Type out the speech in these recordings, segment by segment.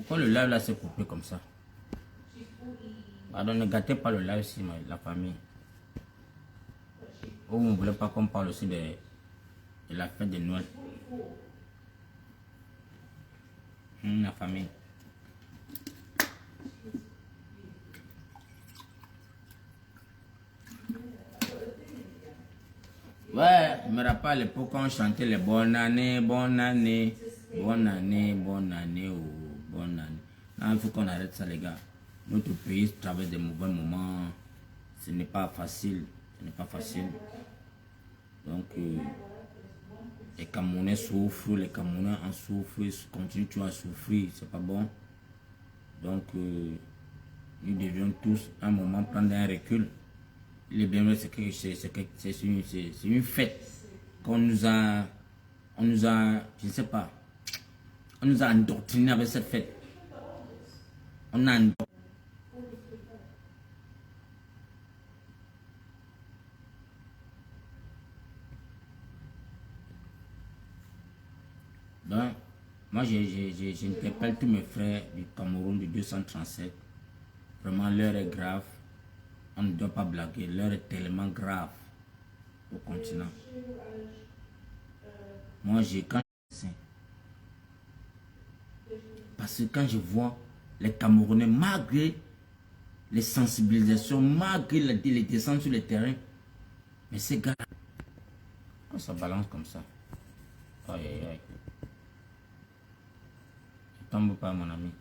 Pourquoi le live là s'est coupé comme ça? Pardon, ne gâtez pas le live si la famille. Vous ne voulez pas qu'on parle aussi de la fête de Noël. La famille. Ouais, je me rappelle l'époque quand on chantait les bonnes années, bonne année, bonne année, bonne année, oh, bonne année. Là, il faut qu'on arrête ça, les gars. Notre pays traverse des mauvais moments. Ce n'est pas facile. Ce n'est pas facile. Donc, les Camerounais souffrent, les Camerounais en souffrent, ils continuent toujours à souffrir, c'est pas bon. Donc, nous devions tous, à un moment, prendre un recul. Il est bien vrai, c'est une fête qu'on nous a, je ne sais pas, on nous a endoctrinés avec cette fête. On a endoctriné. Donc, moi, j'interpelle tous mes frères du Cameroun du 237. Vraiment, l'heure est grave. On ne doit pas blaguer. L'heure est tellement grave au continent. Moi, parce que quand je vois les Camerounais, malgré les sensibilisations, malgré les descentes sur le terrain, mais ces gars, quand ça balance comme ça, aïe aïe aïe. Ne tombe pas, mon ami.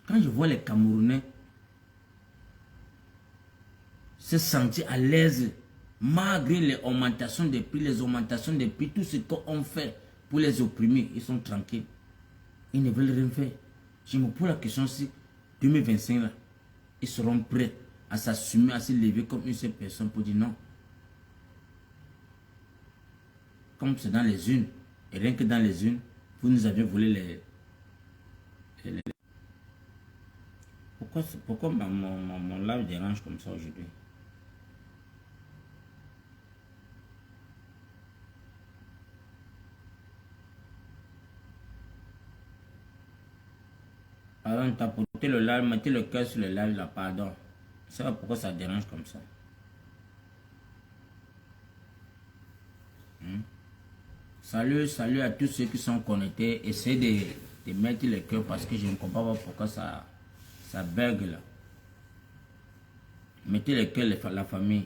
Quand je vois les Camerounais se sentir à l'aise, malgré les augmentations des prix, tout ce qu'on fait pour les opprimer, ils sont tranquilles. Ils ne veulent rien faire. Je me pose la question si 2025 là, ils seront prêts à s'assumer, à se lever comme une seule personne pour dire non. Comme c'est dans les unes, et rien que dans les unes, vous nous avez volé les... Pourquoi mon live dérange comme ça aujourd'hui? Pardon, tapotez le live, mettez le cœur sur le live là, pardon. Je sais pas pourquoi ça dérange comme ça. Salut à tous ceux qui sont connectés. Essayez de mettre le cœur parce que je ne comprends pas pourquoi ça bug là. Mettez le cœur, la famille.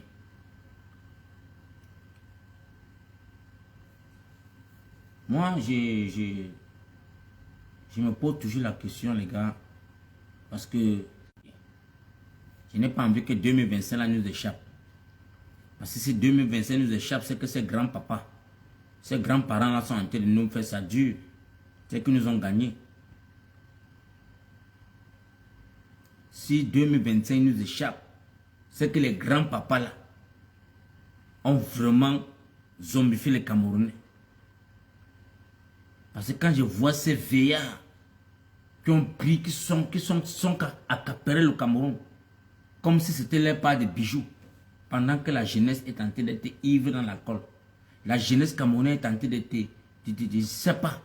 Moi, je me pose toujours la question, les gars, parce que je n'ai pas envie que 2025 là nous échappe. Parce que si 2025 nous échappe, c'est que ces grands-papas, ces grands-parents là sont en train de nous faire ça dur. C'est qu'ils nous ont gagné. Si 2025 nous échappe, c'est que les grands-papas là ont vraiment zombifié les Camerounais. Parce que quand je vois ces veillards qui ont pris, qui sont accaparés le Cameroun, comme si c'était leur part de bijoux, pendant que la jeunesse est en train d'être ivre dans l'alcool. La jeunesse camerounaise est en train d'être, je ne sais pas.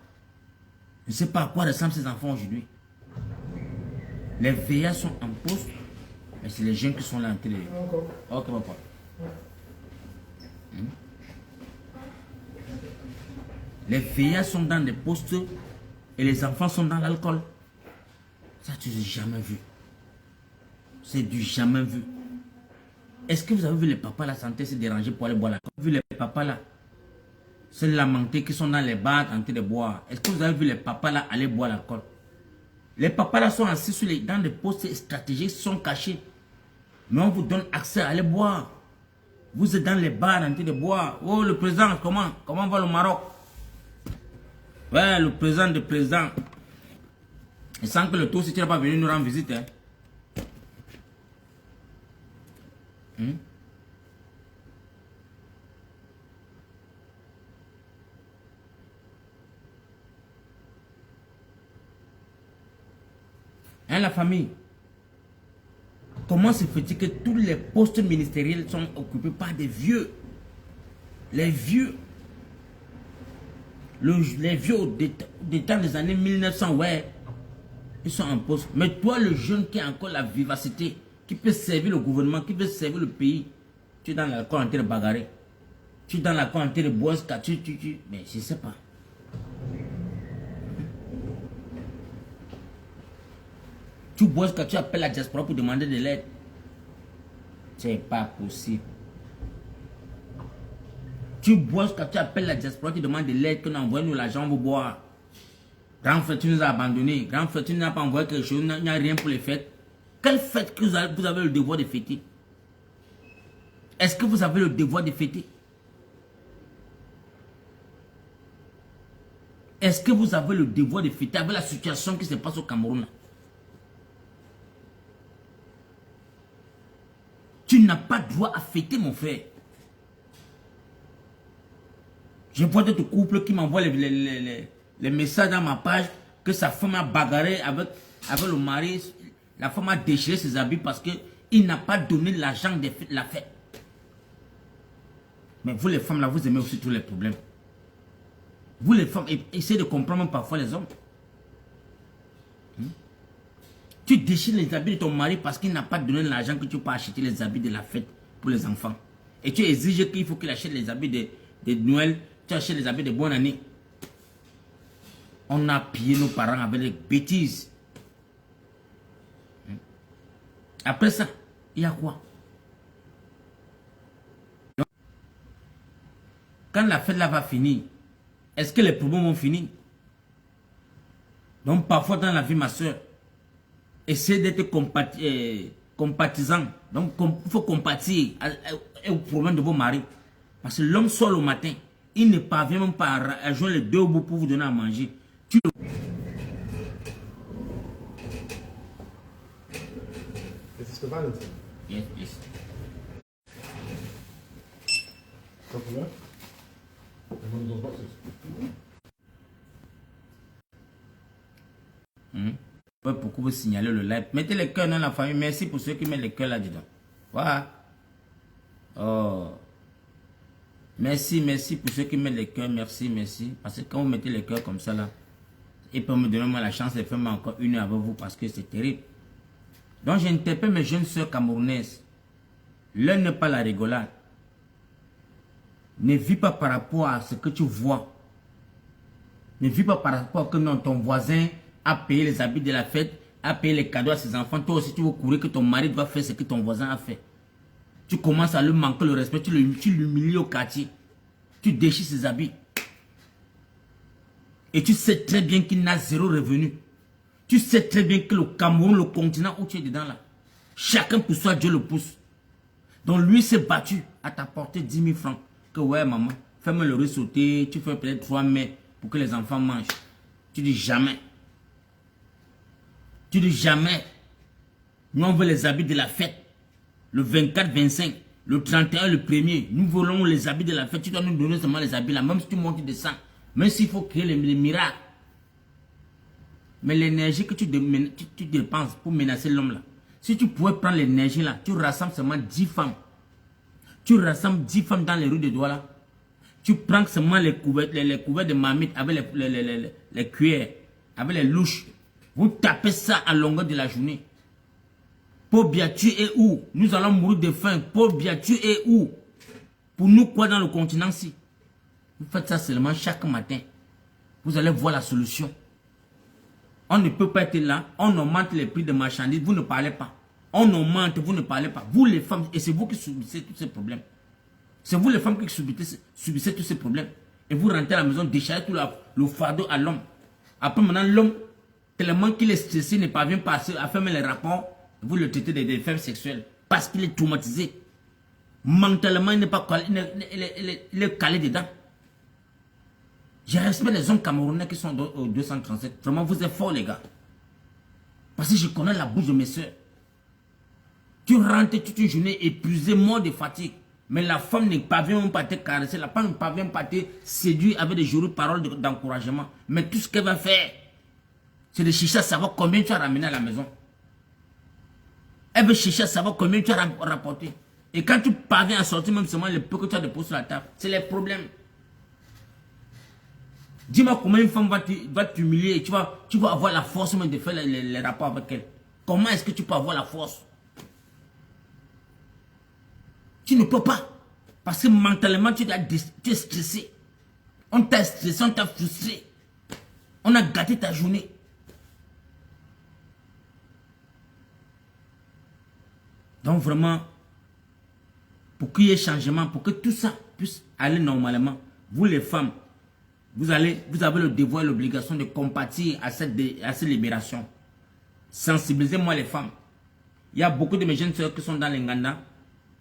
Je ne sais pas à quoi ressemblent ces enfants aujourd'hui. Les veillards sont en poste, mais c'est les jeunes qui sont là en train de... Ok, papa. Les veillards sont dans des postes et les enfants sont dans l'alcool. Ça, tu n'as jamais vu. C'est du jamais vu. Est-ce que vous avez vu les papas la santé se déranger pour aller boire l'alcool? Vous avez vu les papas là se lamenter qui sont dans les bars en train de boire? Est-ce que vous avez vu les papas là aller boire l'alcool? Les papas là sont assis dans des postes stratégiques, sont cachés. Mais on vous donne accès à aller boire. Vous êtes dans les bars en train de boire. Oh, le président, comment va le Maroc? Ouais, le président. Et sans que le tour, si tu n'es pas venu nous rendre visite. Hein. Hein, la famille? Comment se fait-il que tous les postes ministériels sont occupés par des vieux? Les vieux. Les vieux des temps des années 1900, ouais, ils sont en poste. Mais toi, le jeune qui a encore la vivacité, qui peut servir le gouvernement, qui peut servir le pays, tu es dans la cour en train de bagarrer. Tu es dans la cour en train de boire, mais je ne sais pas. Tu bois quand tu appelles la diaspora pour demander de l'aide. C'est pas possible. Tu bois quand tu appelles la diaspora, tu demandes de l'aide, qu'on envoie nous l'argent pour boire. Grand frère, tu nous as abandonnés. Grand frère, tu n'as pas envoyé quelque chose, il n'y a rien pour les fêtes. Quelle fête que vous avez le devoir de fêter? Est-ce que vous avez le devoir de fêter? Est-ce que vous avez le devoir de fêter avec la situation qui se passe au Cameroun? Tu n'as pas droit à fêter, mon frère. Je vois d'autres couples qui m'envoient les messages dans ma page que sa femme a bagarré avec le mari. La femme a déchiré ses habits parce qu'il n'a pas donné l'argent de la fête. Mais vous les femmes là, vous aimez aussi tous les problèmes. Vous les femmes, essayez de comprendre parfois les hommes. Tu déchires les habits de ton mari parce qu'il n'a pas donné l'argent que tu peux acheter les habits de la fête pour les enfants. Et tu exiges qu'il faut qu'il achète les habits de Noël, tu achètes les habits de bonne année. On a pillé nos parents avec des bêtises. Après ça, il y a quoi? Donc, quand la fête là va finir, est-ce que les problèmes vont finir? Donc parfois dans la vie, ma soeur, essayez d'être compatisant. Donc il faut compatir aux problèmes de vos maris. Parce que l'homme sort le matin, il ne parvient même pas à joindre les deux bouts pour vous donner à manger. This is for Valentine. Yes, please. Copy that? In one of those boxes. Pourquoi vous signaler le live? Mettez les cœurs dans la famille. Merci pour ceux qui mettent les cœurs là-dedans. Voilà. Oh. Merci pour ceux qui mettent les cœurs. Merci. Parce que quand vous mettez les cœurs comme ça là, il peut me donner moi la chance de faire encore une heure avec vous parce que c'est terrible. Donc j'interpelle mes jeunes soeurs camerounaises. L'un n'est pas la rigolade. Ne vis pas par rapport à ce que tu vois. Ne vis pas par rapport à que non, ton voisin a payé les habits de la fête, a payé les cadeaux à ses enfants. Toi aussi tu veux courir que ton mari doit faire ce que ton voisin a fait. Tu commences à lui manquer le respect, tu l'humilies au quartier. Tu déchires ses habits. Et tu sais très bien qu'il n'a zéro revenu. Tu sais très bien que le Cameroun, le continent où tu es dedans là, chacun pour soi, Dieu le pousse. Donc lui s'est battu à t'apporter 10 000 francs. Que ouais maman, fais-moi le riz sauté, tu fais peut-être 3 mets pour que les enfants mangent. Tu dis jamais. Tu dis jamais. Nous on veut les habits de la fête. Le 24, 25, le 31, le 1er. Nous voulons les habits de la fête. Tu dois nous donner seulement les habits là. Même si tu montes, tu descends. Même s'il faut créer les miracles. Mais l'énergie que tu dépenses pour menacer l'homme là. Si tu pouvais prendre l'énergie là, tu rassembles seulement 10 femmes. Tu rassembles 10 femmes dans les rues de Douala. Tu prends seulement les couverts de marmite avec les cuillères, avec les louches. Vous tapez ça à longueur de la journée. Paul Biya, tu es où? Nous allons mourir de faim. Paul Biya, tu es où? Pour nous quoi dans le continent-ci? Vous faites ça seulement chaque matin. Vous allez voir la solution. On ne peut pas être là. On augmente les prix de marchandises. Vous ne parlez pas. On augmente, vous ne parlez pas. Vous les femmes, et c'est vous qui subissez tous ces problèmes. C'est vous les femmes qui subissez tous ces problèmes. Et vous rentrez à la maison, déchargez tout le fardeau à l'homme. Après maintenant, l'homme, tellement qu'il est stressé, ne parvient pas à faire les rapports. Vous le traitez des femmes sexuelles. Parce qu'il est traumatisé. Mentalement, il n'est pas calé, il est calé dedans. Je respecte les hommes camerounais qui sont au 237. Vraiment, vous êtes forts, les gars. Parce que je connais la bouche de mes soeurs. Tu rentres toute une journée épuisé, mort de fatigue. Mais la femme ne parvient même pas à te caresser. La femme ne parvient pas à te séduire avec des jolies paroles d'encouragement. Mais tout ce qu'elle va faire, c'est de chercher à savoir combien tu as ramené à la maison. Elle veut chercher à savoir combien tu as rapporté. Et quand tu parviens à sortir même seulement le peu que tu as déposé sur la table, c'est les problèmes. Dis-moi comment une femme va t'humilier et tu vas avoir la force même de faire les rapports avec elle. Comment est-ce que tu peux avoir la force? Tu ne peux pas. Parce que mentalement, tu es stressé. On t'a stressé, on t'a frustré. On a gâté ta journée. Donc vraiment, pour qu'il y ait changement, pour que tout ça puisse aller normalement, vous les femmes, vous avez le devoir et l'obligation de compatir à cette libération. Sensibilisez-moi les femmes. Il y a beaucoup de mes jeunes soeurs qui sont dans les Nganda,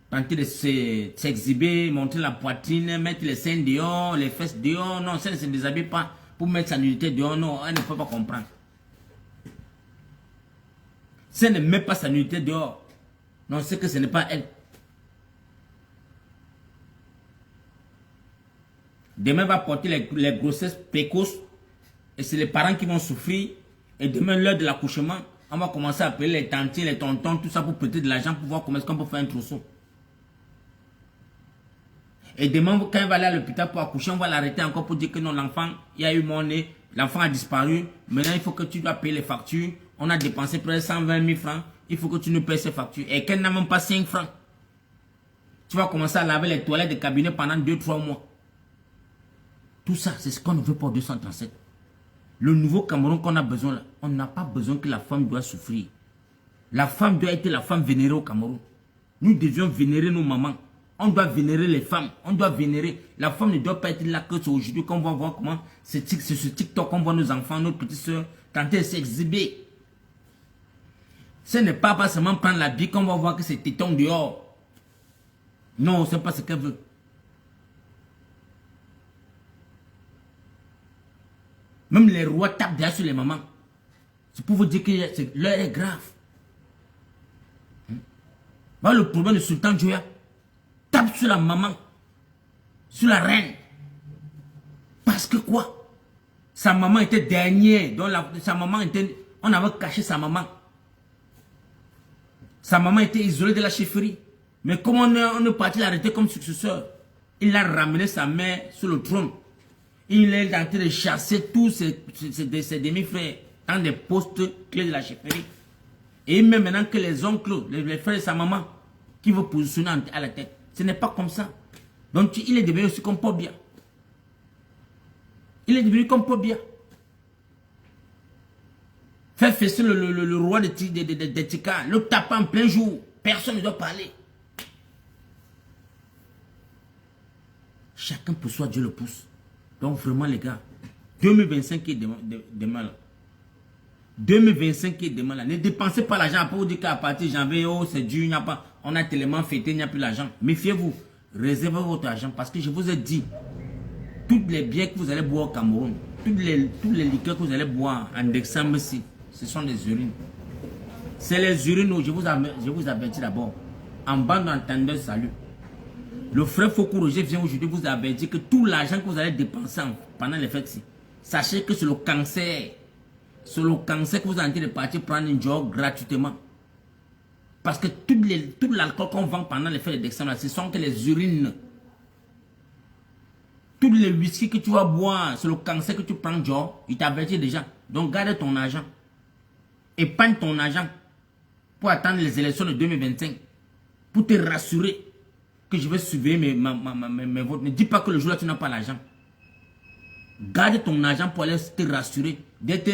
tenter de s'exhiber, montrer la poitrine, mettre les seins dehors, les fesses dehors. Non, ça ne se déshabille pas pour mettre sa nudité dehors. Non, elle ne peut pas comprendre. Si elle ne met pas sa nudité dehors, non, c'est que ce n'est pas elle. Demain va porter les grossesses précoces et c'est les parents qui vont souffrir. Et demain, l'heure de l'accouchement, on va commencer à appeler les tantiers, les tontons, tout ça pour prêter de l'argent pour voir comment est-ce qu'on peut faire un trousseau. Et demain, quand elle va aller à l'hôpital pour accoucher, on va l'arrêter encore pour dire que non, l'enfant, il y a eu mon nez, l'enfant a disparu. Maintenant, il faut que tu dois payer les factures. On a dépensé près de 120 000 francs. Il faut que tu nous payes ces factures. Et qu'elle n'a même pas 5 francs. Tu vas commencer à laver les toilettes de cabinet pendant 2-3 mois. Tout ça, c'est ce qu'on veut pour 237. Le nouveau Cameroun qu'on a besoin, là, on n'a pas besoin que la femme doit souffrir. La femme doit être la femme vénérée au Cameroun. Nous devions vénérer nos mamans. On doit vénérer les femmes. On doit vénérer. La femme ne doit pas être là que c'est aujourd'hui qu'on va voir comment c'est ce TikTok qu'on voit nos enfants, nos petites soeurs, tenter de s'exhiber. Ce n'est pas seulement prendre la bille qu'on va voir que c'est téton dehors. Non, ce n'est pas ce qu'elle veut. Même les rois tapent derrière sur les mamans. C'est pour vous dire que l'heure est grave. Voilà le problème du sultan Joya. Tape sur la maman. Sur la reine. Parce que quoi? Sa maman était dernière. Donc sa maman était... On avait caché sa maman. Sa maman était isolée de la chefferie. Mais comment on est parti l'arrêter comme successeur? Il a ramené sa mère sur le trône. Il est en train de chasser tous ses demi-frères dans des postes clés de la chefferie. Et il met maintenant que les oncles, les frères de sa maman, qui veut positionner à la tête. Ce n'est pas comme ça. Donc il est devenu aussi comme Pobia. Il est devenu comme Pobia. Faire fesser le roi de Tika, le taper en plein jour. Personne ne doit parler. Chacun pour soi, Dieu le pousse. Donc vraiment les gars, 2025 qui est demain là. 2025 qui est demain là. Ne dépensez pas l'argent pour vous dire qu'à partir de janvier, oh c'est dur, il n'y a pas. On a tellement fêté, il n'y a plus l'argent. Méfiez-vous. Réservez votre argent parce que je vous ai dit, toutes les bières que vous allez boire au Cameroun, tous les liqueurs que vous allez boire en décembre ici, ce sont des urines. C'est les urines où je vous avertis d'abord. En bande d'entendeur, salut. Le frère Foucault Roger vient aujourd'hui vous avertir que tout l'argent que vous allez dépenser pendant les fêtes, sachez que c'est le cancer. C'est le cancer que vous êtes en train de partir prendre une job gratuitement. Parce que tout l'alcool qu'on vend pendant les fêtes de décembre, ce sont que les urines. Tous les whisky que tu vas boire, c'est le cancer que tu prends job. Il t'avertit déjà. Donc garde ton argent. Épargne ton argent pour attendre les élections de 2025. Pour te rassurer que je vais surveiller mes votes. Ne dis pas que le jour-là, tu n'as pas l'argent. Garde ton argent pour aller te rassurer. D'être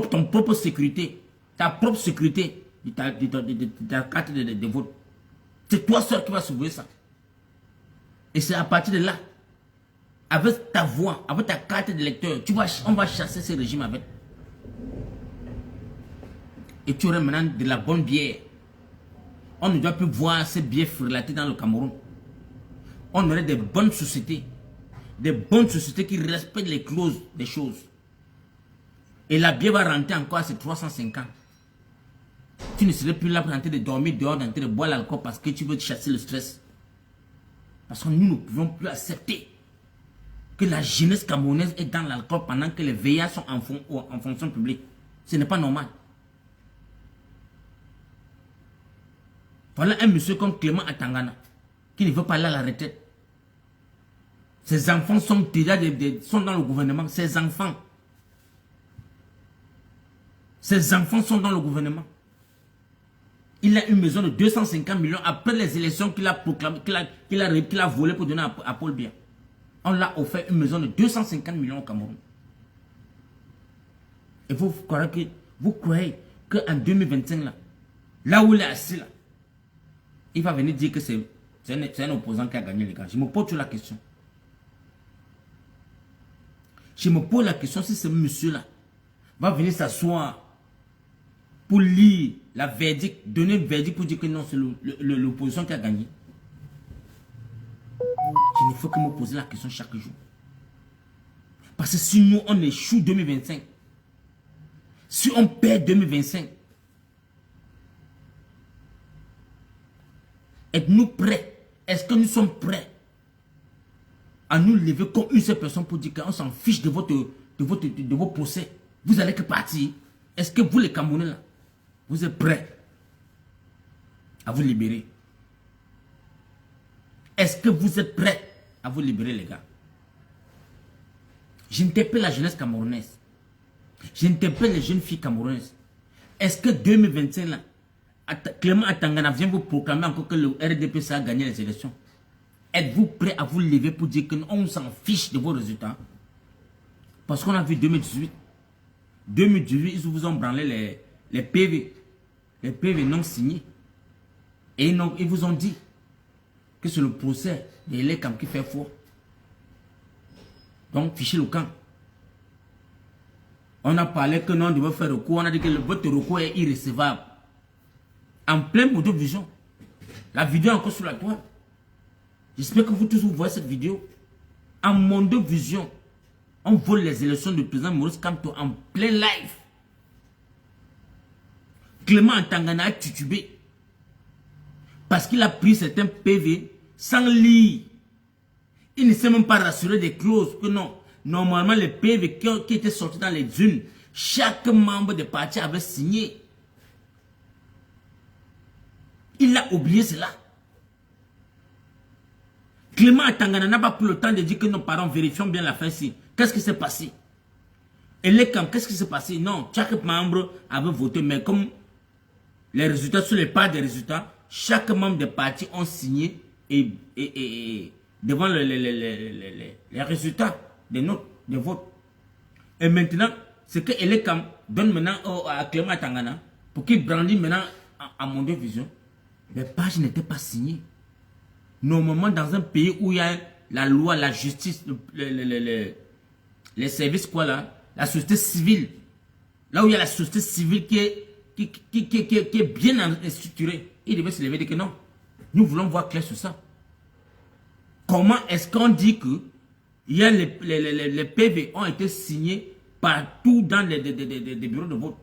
ton propre sécurité. Ta propre sécurité de ta carte de vote. C'est toi seul qui vas surveiller ça. Et c'est à partir de là, avec ta voix, avec ta carte d'électeur, on va chasser ce régime avec. Et tu aurais maintenant de la bonne bière. On ne doit plus voir ces bières frilatées dans le Cameroun. On aurait des bonnes sociétés. Des bonnes sociétés qui respectent les clauses des choses. Et la bière va rentrer encore à ces 350. Tu ne serais plus là pour tenter de dormir dehors, tenter de boire l'alcool parce que tu veux chasser le stress. Parce que nous ne pouvons plus accepter que la jeunesse camerounaise est dans l'alcool pendant que les veillards sont en fonction publique. Ce n'est pas normal. Voilà un monsieur comme Clément Atangana qui ne veut pas aller à la retraite. Ses enfants sont déjà sont dans le gouvernement. Ses enfants. Ses enfants sont dans le gouvernement. Il a une maison de 250 millions après les élections qu'il a proclamées, qu'il a volé pour donner à Paul Biya. On l'a offert une maison de 250 millions au Cameroun. Et vous croyez qu'en 2025, là où il est assis, là, il va venir dire que c'est un opposant qui a gagné les gars. Je me pose la question. Je me pose la question si ce monsieur-là va venir s'asseoir pour lire la verdict, donner le verdict pour dire que non, c'est l'opposition qui a gagné. Il ne faut que me poser la question chaque jour. Parce que si nous, on échoue 2025, si on perd 2025, êtes-nous prêts? Est-ce que nous sommes prêts à nous lever comme une seule personne pour dire qu'on s'en fiche de vos procès? Vous allez que partir. Est-ce que vous, les Camerounais, là, vous êtes prêts à vous libérer? Est-ce que vous êtes prêts à vous libérer, les gars? J'interpelle la jeunesse camerounaise. J'interpelle les jeunes filles camerounaises. Est-ce que 2025, là, Clément Atangana vient vous proclamer encore que le RDPC a gagné les élections? Êtes-vous prêts à vous lever pour dire qu'on s'en fiche de vos résultats? Parce qu'on a vu 2018. 2018, ils vous ont branlé les PV. Les PV non signés. Et ils vous ont dit que c'est le procès de l'ECAM qui fait faux. Donc, fichez le camp. On a parlé que non, on devait faire recours. On a dit que votre recours est irrécevable. En plein mode de vision. La vidéo est encore sur la toile. J'espère que vous tous vous voyez cette vidéo. En monde de vision, on vole les élections du président Maurice Kamto en plein live. Clément Atangana a titubé. Parce qu'il a pris certains PV sans lire. Il ne s'est même pas rassuré des clauses. Que non, normalement les PV qui étaient sortis dans les unes, chaque membre des partis avait signé. Il a oublié cela. Clément Atangana n'a pas pris le temps de dire que nos parents vérifions bien la fin ici. Qu'est-ce qui s'est passé? Et les camps, qu'est-ce qui s'est passé? Non, chaque membre avait voté, mais comme les résultats sur les parts des résultats, chaque membre des partis ont signé et devant les résultats des notes, des votes. Et maintenant, ce que Elekam donne maintenant à Clément Atangana pour qu'il brandisse maintenant à mon vision, les pages n'étaient pas signées. Normalement, dans un pays où il y a la loi, la justice, les services, quoi là, la société civile, là où il y a la société civile qui est bien structurée, il devait se lever et dire que non, nous voulons voir clair sur ça. Comment est-ce qu'on dit que il y a les PV ont été signés partout dans des bureaux de vote?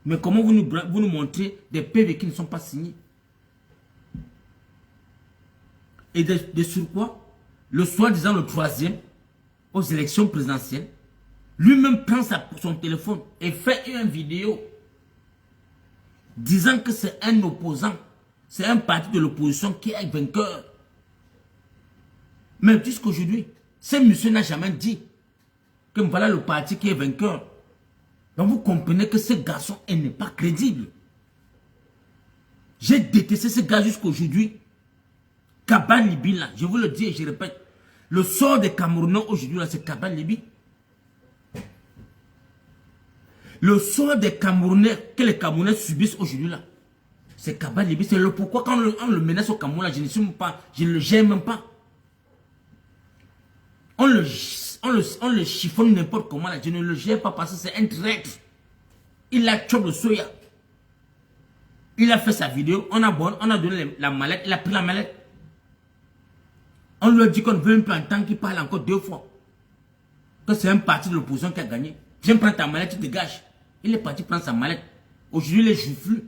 Mais comment vous nous montrez des PV qui ne sont pas signés? Et de surcroît, le soi-disant le troisième, aux élections présidentielles, lui-même prend son téléphone et fait une vidéo disant que c'est un opposant, c'est un parti de l'opposition qui est vainqueur. Mais jusqu'aujourd'hui, ce monsieur n'a jamais dit que voilà le parti qui est vainqueur. Donc vous comprenez que ce garçon n'est pas crédible. J'ai détesté ce gars jusqu'aujourd'hui. Kaban Libi, là, je vous le dis et je répète, le sort des Camerounais aujourd'hui, c'est Kaban Libi. Le sort des Camerounais, que les Camerounais subissent aujourd'hui, là, c'est Kaban Libi. C'est le pourquoi quand on le menace au Cameroun, là, je ne suis même pas, je ne le gère même pas. On le chiffonne n'importe comment, là, je ne le gère pas parce que c'est un traître. Il a tué le soya. Il a fait sa vidéo, on a donné la mallette, il a pris la mallette. On lui a dit qu'on ne veut même pas entendre qu'il parle encore 2 fois. Que c'est un parti de l'opposition qui a gagné. Viens prendre ta mallette, tu dégages. Il est parti prendre sa mallette. Aujourd'hui, les juiflus.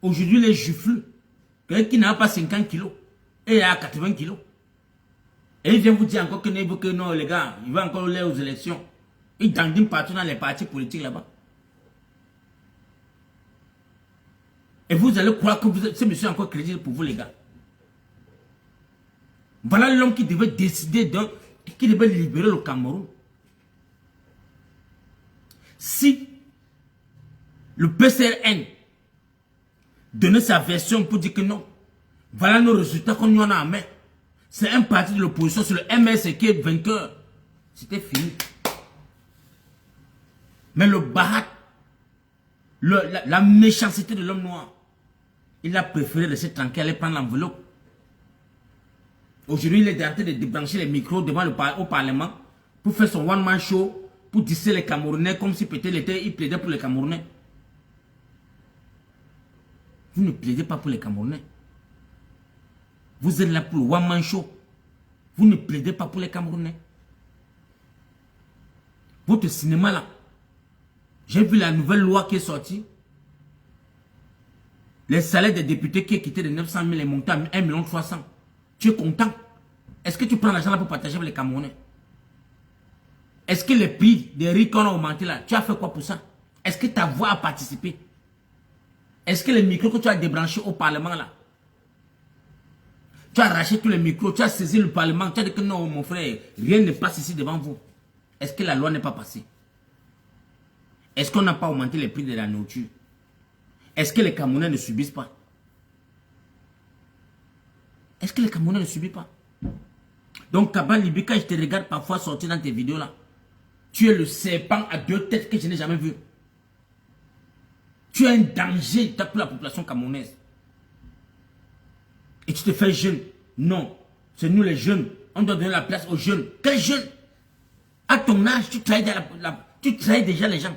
Aujourd'hui, les juiflus. Quelqu'un qui n'a pas 50 kilos. Et il a 80 kilos. Et il vient vous dire encore que non, les gars, il va encore aller aux élections. Il dandine partout dans les partis politiques là-bas. Et vous allez croire que ce monsieur est encore crédible pour vous, les gars. Voilà l'homme qui devait décider et qui devait libérer le Cameroun. Si le PCRN donnait sa version pour dire que non, voilà nos résultats qu'on y en a en main. C'est un parti de l'opposition, c'est le MS qui est vainqueur. C'était fini. Mais le Bahat, la méchanceté de l'homme noir, il a préféré rester tranquille, aller prendre l'enveloppe. Aujourd'hui, il est en train de débrancher les micros devant au Parlement pour faire son one-man show, pour disser les Camerounais comme si peut-être il plaidait pour les Camerounais. Vous ne plaidez pas pour les Camerounais. Vous êtes là pour le one-man show. Vous ne plaidez pas pour les Camerounais. Votre cinéma là, j'ai vu la nouvelle loi qui est sortie. Les salaires des députés qui est quitté de 900 000 et monté à 1 300 000. Tu es content? Est-ce que tu prends l'argent là pour partager avec les Camerounais? Est-ce que les prix des riz qu'on a augmenté là, tu as fait quoi pour ça? Est-ce que ta voix a participé? Est-ce que les micros que tu as débranchés au Parlement là, tu as arraché tous les micros, tu as saisi le Parlement, tu as dit que non mon frère, rien ne passe ici devant vous. Est-ce que la loi n'est pas passée? Est-ce qu'on n'a pas augmenté les prix de la nourriture? Est-ce que les Camerounais ne subissent pas? Est-ce que les Camerounais ne subissent pas? Donc Kaba Libi, quand je te regarde parfois sortir dans tes vidéos là, tu es le serpent à 2 têtes que je n'ai jamais vu. Tu es un danger pour la population camerounaise. Et tu te fais jeune. Non, c'est nous les jeunes. On doit donner la place aux jeunes. Quels jeunes? À ton âge, tu trahis déjà les gens.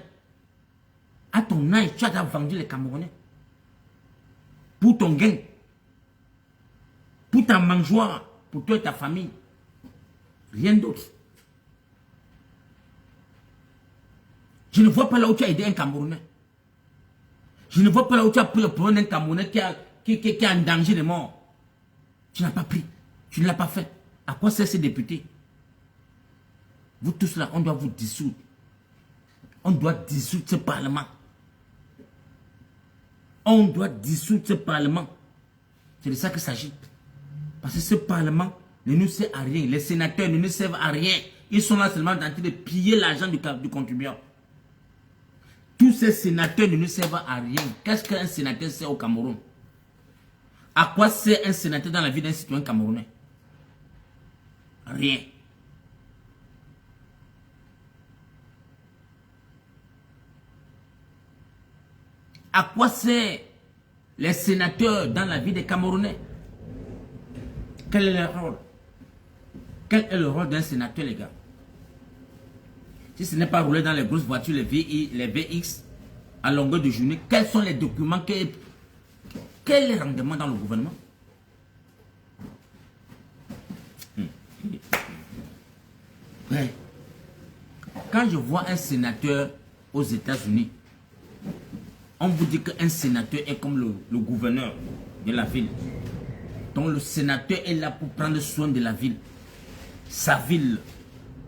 À ton âge, tu as vendu les Camerounais. Pour ton gain. Pour ta mangeoire. Pour toi et ta famille. Rien d'autre. Je ne vois pas là où tu as aidé un Camerounais. Je ne vois pas là où tu as pris le problème d'un Camerounais qui est en danger de mort. Tu n'as pas pris. Tu ne l'as pas fait. À quoi servent ces députés? Vous tous là, on doit vous dissoudre. On doit dissoudre ce Parlement. On doit dissoudre ce Parlement. C'est de ça qu'il s'agit. Parce que ce Parlement ne nous sert à rien. Les sénateurs ne nous servent à rien. Ils sont là seulement en train de piller l'argent du contribuable. Tous ces sénateurs ne nous servent à rien. Qu'est-ce qu'un sénateur sert au Cameroun? À quoi sert un sénateur dans la vie d'un citoyen camerounais? Rien. À quoi servent les sénateurs dans la vie des Camerounais? Quel est leur rôle? Quel est le rôle d'un sénateur, les gars? Si ce n'est pas rouler dans les grosses voitures, les VX, à longueur de journée, quels sont les documents? Quel est le rendement dans le gouvernement? Ouais. Quand je vois un sénateur aux États-Unis, on vous dit qu'un sénateur est comme le gouverneur de la ville. Donc le sénateur est là pour prendre soin de la ville. Sa ville,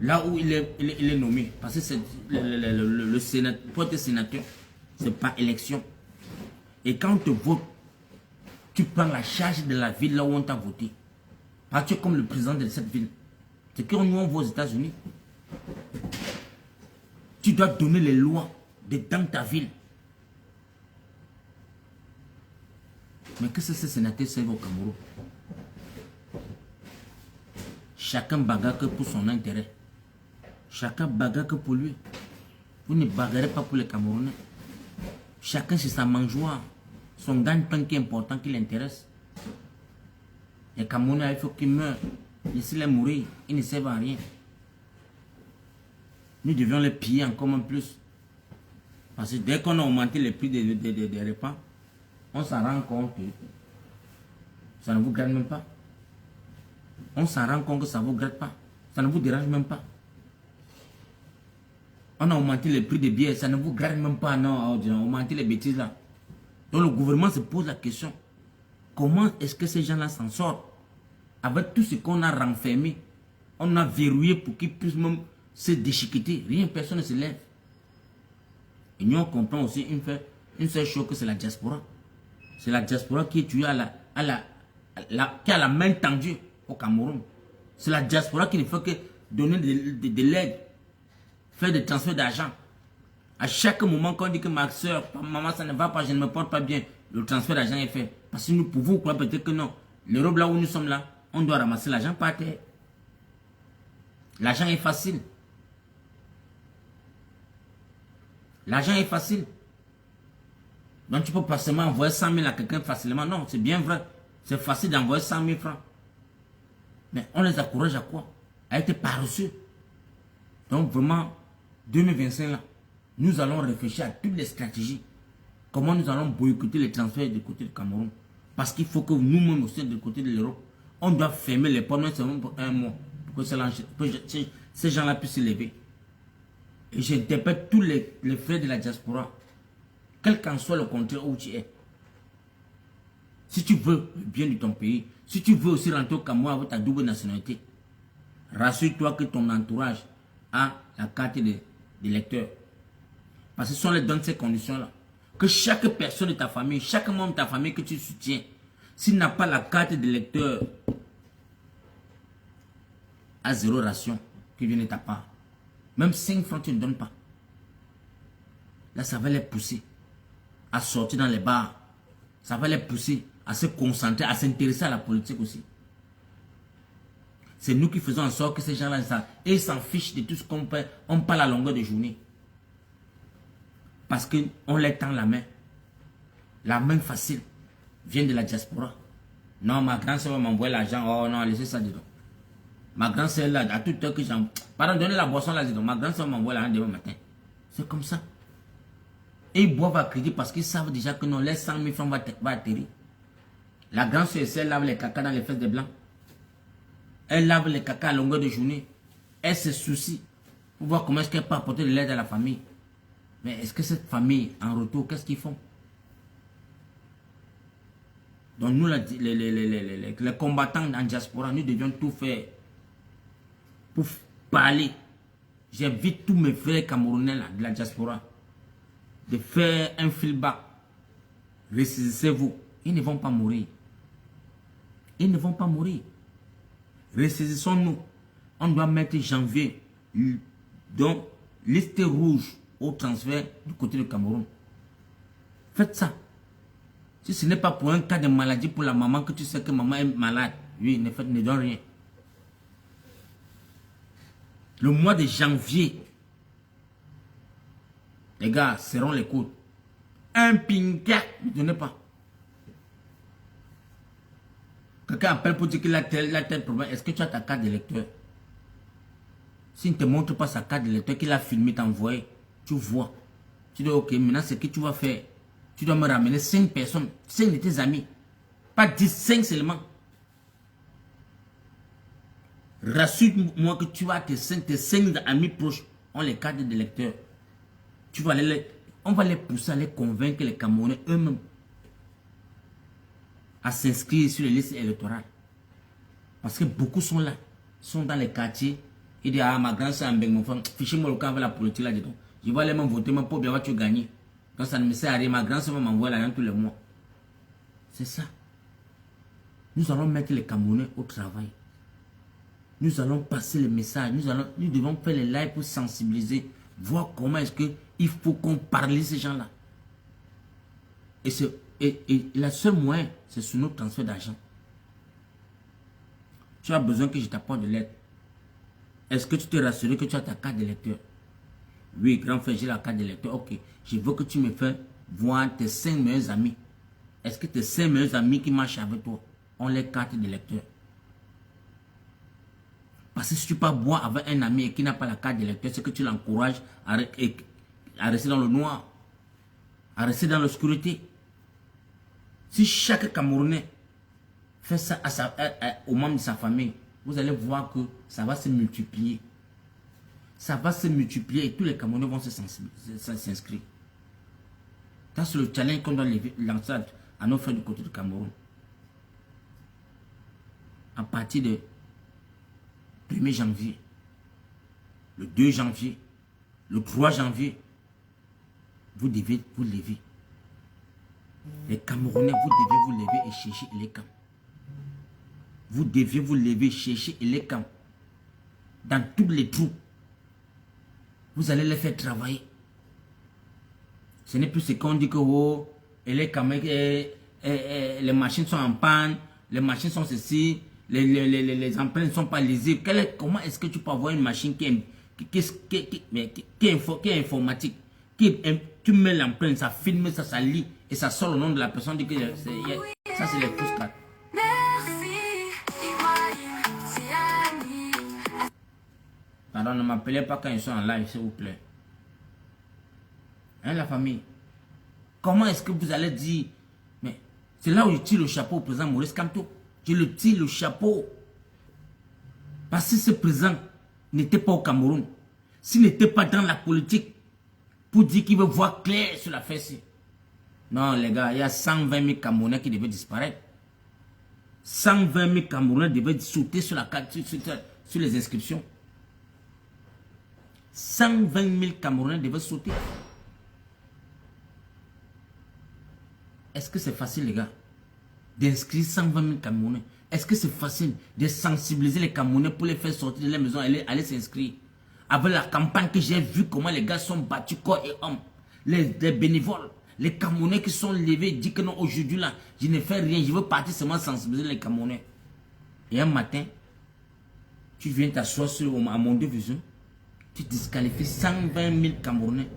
là où il est nommé. Parce que le sénateur, pour être sénateur, ce n'est pas élection. Et quand on te vote, tu prends la charge de la ville là où on t'a voté. Parce que tu es comme le président de cette ville. C'est qu'on nous envoie aux États-Unis. Tu dois donner les lois dans ta ville. Mais qu'est-ce que ces sénateurs servent au Cameroun? Chacun bagarre que pour son intérêt. Chacun bagarre que pour lui. Vous ne bagarrez pas pour les Camerounais. Chacun c'est sa mangeoire. Son gagne-pain qui est important, qui l'intéresse. Les Camerounais, il faut qu'ils meurent. Laissez-les mourir. Ils ne servent à rien. Nous devions les piller encore plus. Parce que dès qu'on a augmenté les prix des repas, on s'en rend compte que ça ne vous gratte même pas. On s'en rend compte que ça ne vous gratte pas. Ça ne vous dérange même pas. On a augmenté les prix des billets, ça ne vous gratte même pas. Non, on a augmenté les bêtises là. Donc le gouvernement se pose la question. Comment est-ce que ces gens-là s'en sortent? Avec tout ce qu'on a renfermé, on a verrouillé pour qu'ils puissent même se déchiqueter. Rien, personne ne se lève. Et nous on comprend aussi une seule chose, que c'est la diaspora. C'est la diaspora qui est tuée qui a la main tendue au Cameroun. C'est la diaspora qui ne fait que donner de l'aide, faire des transferts d'argent. À chaque moment, quand on dit que ma soeur, maman, ça ne va pas, je ne me porte pas bien, le transfert d'argent est fait. Parce que nous pouvons croire peut-être que non. L'Europe, là où nous sommes là, on doit ramasser l'argent par terre. L'argent est facile. L'argent est facile. Donc tu peux pas seulement envoyer 100 000 à quelqu'un facilement. Non, c'est bien vrai. C'est facile d'envoyer 100 000 francs. Mais on les encourage à quoi? À être paresseux. Donc vraiment, 2025 là, nous allons réfléchir à toutes les stratégies. Comment nous allons boycotter les transferts du côté du Cameroun. Parce qu'il faut que nous-mêmes aussi du côté de l'Europe, on doit fermer les portes seulement pour un mois. Pour que ces gens-là puissent se lever. Et j'interpelle tous les frères de la diaspora. Quel qu'en soit le contraire où tu es. Si tu veux le bien de ton pays, si tu veux aussi rentrer au Cameroun avec ta double nationalité, rassure-toi que ton entourage a la carte d'électeur. Parce que ce sont les dans ces conditions-là. Que chaque personne de ta famille, chaque membre de ta famille que tu soutiens, s'il n'a pas la carte d'électeur, à 0 ration qui vient de ta part. Même 5 francs, tu ne donnes pas. Là, ça va les pousser à sortir dans les bars. Ça va les pousser à se concentrer, à s'intéresser à la politique aussi. C'est nous qui faisons en sorte que ces gens-là, ils s'en fichent de tout ce qu'on fait. On parle à longueur de journée. Parce qu'on leur tend la main. La main facile vient de la diaspora. Non, ma grande soeur va m'envoyer l'argent. Oh non, laissez ça dedans. Ma grande soeur là, à toute heure que j'en... Pardon, donnez la boisson là dedans. Ma grande soeur m'envoie l'argent demain matin. C'est comme ça. Et ils boivent à crédit parce qu'ils savent déjà que non, les 100 000 francs va atterrir. La grande soeur, elle lave les caca dans les fesses des blancs. Elle lave les caca à longueur de journée. Elle se soucie pour voir comment est-ce qu'elle peut apporter de l'aide à la famille. Mais est-ce que cette famille, en retour, qu'est-ce qu'ils font? Donc nous, les combattants en diaspora, nous devions tout faire pour parler. J'invite tous mes frères camerounais là, de la diaspora de faire un fil bas. Ressaisissez-vous. Ils ne vont pas mourir. Ils ne vont pas mourir. Ressaisissons-nous. On doit mettre janvier. Donc, liste rouge au transfert du côté du Cameroun. Faites ça. Si ce n'est pas pour un cas de maladie pour la maman, que tu sais que maman est malade, oui, ne donne rien. Le mois de janvier, les gars serront les coudes. Un pinka, ne donnez pas. Quelqu'un appelle pour dire qu'il a tel problème. Est-ce que tu as ta carte d'électeur? S'il ne te montre pas sa carte d'électeur, qu'il a filmé, t'envoyé, tu vois. Tu dis, ok, maintenant, ce que tu vas faire, tu dois me ramener 5 personnes, 5 de tes amis. Pas 10, 5 seulement. Rassure-moi que tu as tes 5 amis proches ont les cartes d'électeur. On va les pousser à les convaincre, les Camerounais eux-mêmes, à s'inscrire sur les listes électorales. Parce que beaucoup sont là, sont dans les quartiers. Ils disent, ah, ma grande soeur, fichez-moi le camp avec la politique là-dedans. Je vais aller me voter, mais pour bien tu gagner. Donc ça ne me sert à rien. Ma grande soeur m'envoie l'argent tous les mois. C'est ça. Nous allons mettre les Camerounais au travail. Nous allons passer les messages. Nous devons faire les lives pour sensibiliser. Voir comment est-ce qu'il faut qu'on parle de ces gens-là. Et le seul moyen, c'est sur nos transferts d'argent. Tu as besoin que je t'apporte de l'aide. Est-ce que tu te rassures que tu as ta carte d'électeur? Oui, grand frère, j'ai la carte d'électeur. Ok, je veux que tu me fasses voir tes 5 meilleurs amis. Est-ce que tes 5 meilleurs amis qui marchent avec toi ont les cartes d'électeur? Parce que si tu pars boire avec un ami et qui n'a pas la carte d'électeur, c'est que tu l'encourages à rester dans le noir, à rester dans l'obscurité. Si chaque Camerounais fait ça aux membres de sa famille, vous allez voir que ça va se multiplier. Ça va se multiplier et tous les Camerounais vont s'inscrire. Ça, c'est le challenge qu'on doit lancer à nos frères du côté du Cameroun. À partir de 1er janvier, le 2 janvier, le 3 janvier, vous devez vous lever. Les Camerounais, vous devez vous lever et chercher les camps. Vous deviez vous lever, chercher les camps. dans toutes les troupes. Vous allez les faire travailler. Ce n'est plus ce qu'on dit que oh, et les machines sont en panne, les machines sont ceci, les empreintes ne sont pas lisibles. Comment est-ce que tu peux avoir une machine qui est informatique, tu mets l'empreinte, ça filme, ça lit, et ça sort le nom de la personne, dit que ça c'est les fausses cartes. Pardon, ne m'appelez pas quand ils sont en live, s'il vous plaît. Hein, la famille? Comment est-ce que vous allez dire? Mais c'est là où je tire le chapeau au président Maurice Kamto. Je le tire le chapeau. Parce que ce président n'était pas au Cameroun, s'il n'était pas dans la politique pour dire qu'il veut voir clair sur la fesse. Non, les gars, il y a 120 000 Camerounais qui devaient disparaître. 120 000 Camerounais devaient sauter sur la carte, sur les inscriptions. 120 000 Camerounais devaient sauter. Est-ce que c'est facile, les gars, d'inscrire 120 000 Camerounais? Est-ce que c'est facile de sensibiliser les Camerounais pour les faire sortir de la maison et aller s'inscrire? Avec la campagne que j'ai vue, comment les gars sont battus corps et âme. Les bénévoles, les Camerounais qui sont levés, disent que non, aujourd'hui là, je ne fais rien, je veux partir seulement sensibiliser les Camerounais. Et un matin, tu viens t'asseoir à mon division, tu disqualifies 120 000 Camerounais,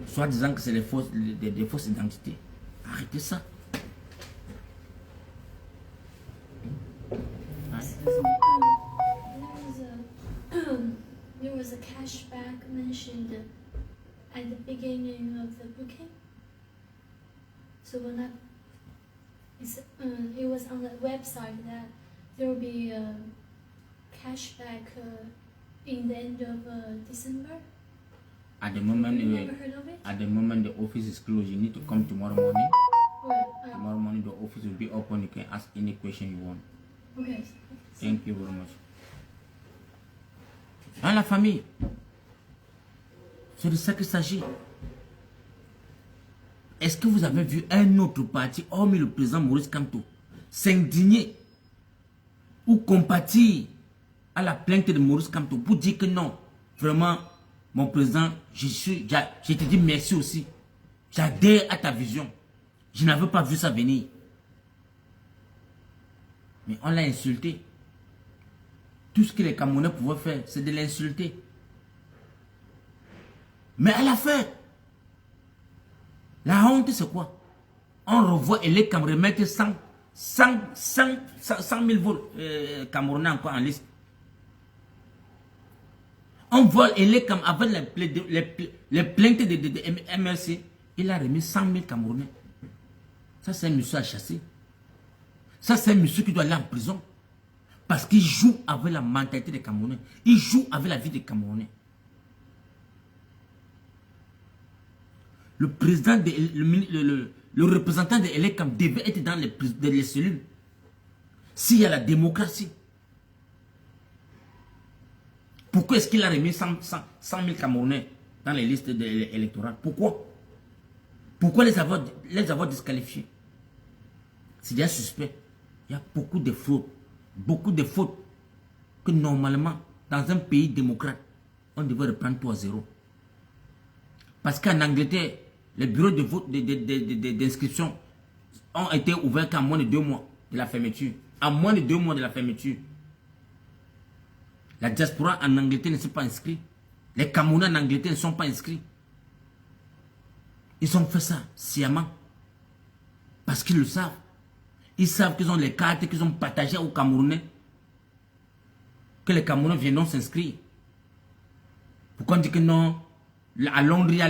soit disant que c'est des fausses identités. Arrêtez ça. There was a cashback mentioned at the beginning of the booking. So when it was on the website that there will be a cashback in the end of December. At the moment, you never heard of it? At the moment the office is closed. You need to come tomorrow morning. Tomorrow morning the office will be open. You can ask any question you want. Okay. Thank you very much. Hein, la famille? C'est de ça qu'il s'agit. Est-ce que vous avez vu un autre parti, hormis le président Maurice Kamto, s'indigner ou compatir à la plainte de Maurice Kamto pour dire que non, vraiment, mon président, je te dis merci aussi. J'adhère à ta vision. Je n'avais pas vu ça venir. Mais on l'a insulté. Tout ce que les Camerounais pouvaient faire, c'est de l'insulter. Mais à la fin, la honte c'est quoi? On revoit et les Camerounais mettent 100 000 Camerounais encore en liste. On vole et les Camerounais, avec les plaintes de MRC, il a remis 100 000 Camerounais. Ça c'est un monsieur à chasser. Ça c'est un monsieur qui doit aller en prison. Parce qu'il joue avec la mentalité des Camerounais. Il joue avec la vie des Camerounais. Le président, le représentant de l'ELECAM devait être dans les cellules. S'il y a la démocratie. Pourquoi est-ce qu'il a remis 100 000 Camerounais dans les listes électorales? Pourquoi? Pourquoi les avoir disqualifiés? C'est déjà suspect. Il y a beaucoup de fraudes. Beaucoup de fautes que normalement, dans un pays démocrate, on devrait reprendre 3-0. Parce qu'en Angleterre, les bureaux de vote d'inscription ont été ouverts qu'en moins de 2 mois de la fermeture. En moins de 2 mois de la fermeture. La diaspora en Angleterre ne s'est pas inscrite. Les Camerounais en Angleterre ne sont pas inscrits. Ils ont fait ça sciemment. Parce qu'ils le savent. Ils savent qu'ils ont les cartes qu'ils ont partagées aux Camerounais. Que les Camerounais viendront s'inscrire. Pourquoi on dit que non? À Londres, il y